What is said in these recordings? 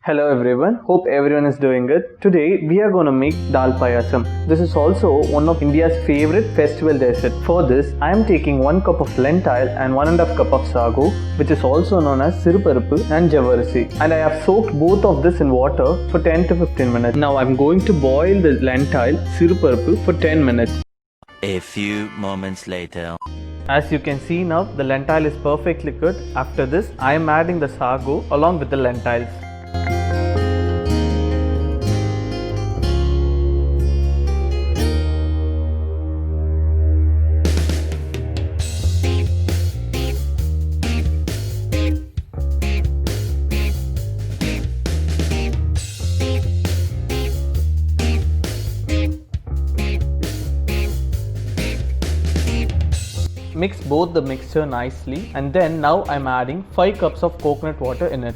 Hello everyone, hope everyone is doing good. Today we are going to make Dal Payasam. This is also one of India's favorite festival dessert. For this, I am taking 1 cup of lentil and 1.5 cup of sago, which is also known as Pasi Paruppu and Javarisi. And I have soaked both of this in water for 10 to 15 minutes. Now I am going to boil the lentil, Pasi Paruppu for 10 minutes. A few moments later. As you can see now, the lentil is perfectly cooked. After this, I am adding the sago along with the lentils. Mix both the mixture nicely, and then now I am adding 5 cups of coconut water in it.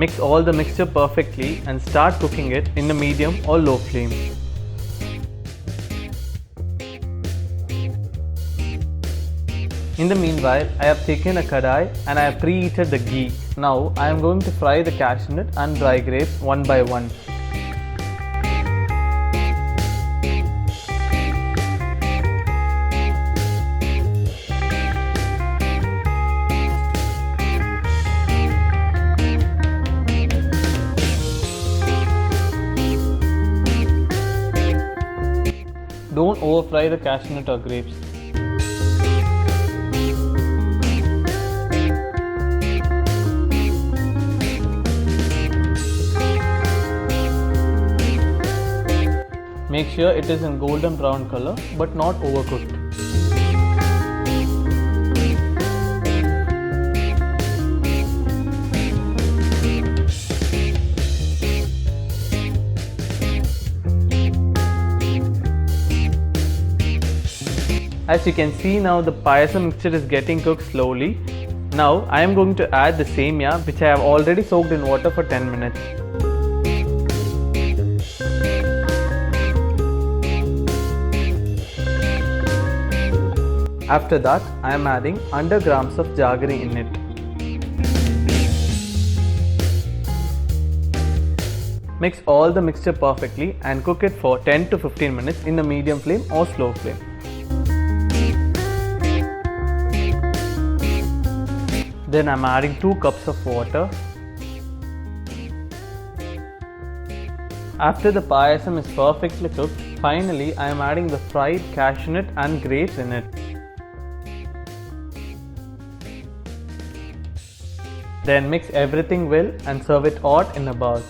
Mix all the mixture perfectly and start cooking it in a medium or low flame. In the meanwhile, I have taken a kadai and I have preheated the ghee. Now I am going to fry the cashew nut and dry grapes one by one. Don't over fry the cashew nut or grapes. Make sure it is in golden brown color but not overcooked. As you can see now, the payasam mixture is getting cooked slowly. Now I am going to add the semia, which I have already soaked in water for 10 minutes. After that, I am adding 100 grams of jaggery in it. Mix all the mixture perfectly and cook it for 10 to 15 minutes in a medium flame or slow flame. Then I am adding 2 cups of water. After the payasam is perfectly cooked, finally I am adding the fried cashew nut and grapes in it. Then mix everything well and serve it hot in a bowl.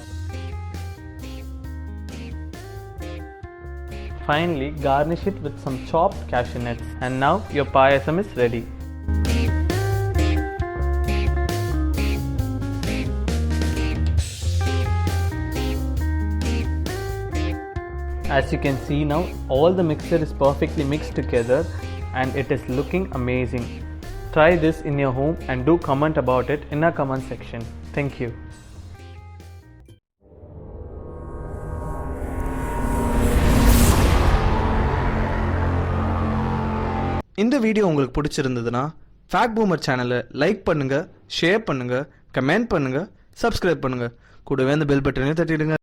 Finally, garnish it with some chopped cashew nuts, and now your payasam is ready. As you can see now, all the mixture is perfectly mixed together and it is looking amazing. Try this in your home and do comment about it in our comment section. Thank you. இந்த video உங்களுக்கு பிடிச்சிருந்ததுன்னா fact boomer சேனலை like பண்ணுங்க, share பண்ணுங்க, comment பண்ணுங்க, subscribe பண்ணுங்க. கூடவே அந்த பெல் பட்டனையும் தட்டிடுங்க.